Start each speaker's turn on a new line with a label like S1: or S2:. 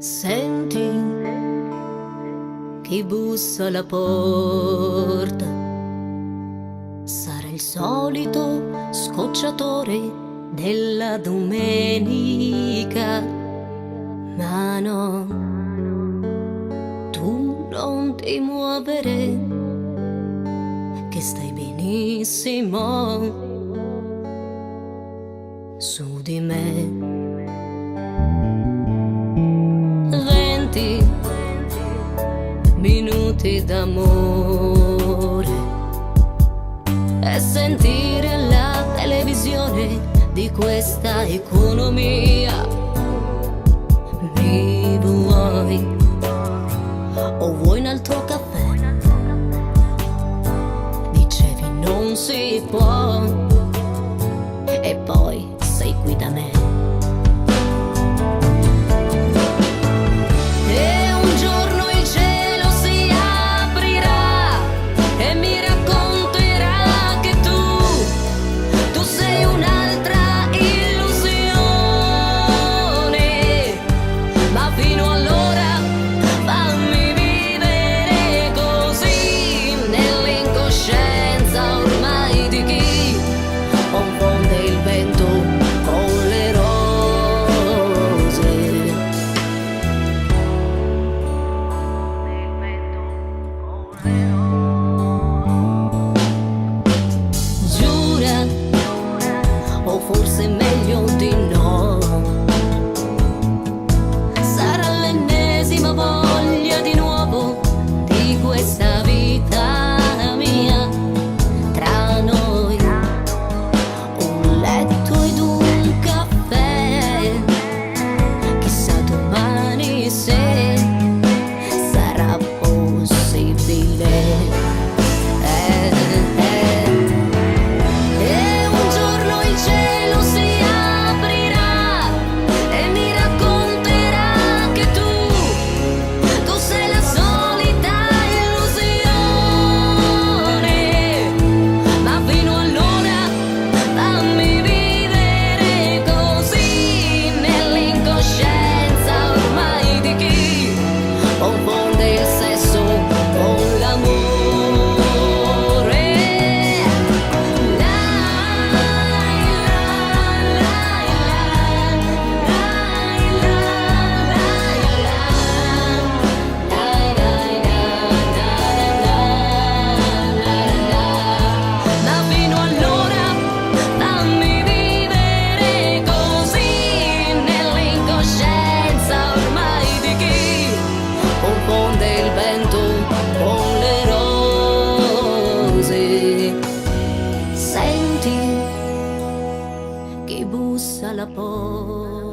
S1: Senti chi bussa alla porta, sarà il solito scocciatore della domenica, ma no, tu non ti muovere, che stai benissimo su di me. 20 minuti d'amore e sentire la televisione di questa economia. Mi vuoi o vuoi un altro caffè? Dicevi non si può e poi sei qui da me. O forse meglio di no, sarà l'ennesima voglia di nuovo di questa vita mia. Tra noi un letto ed un caffè, chissà domani se sarà possibile. Senti chi bussa alla porta.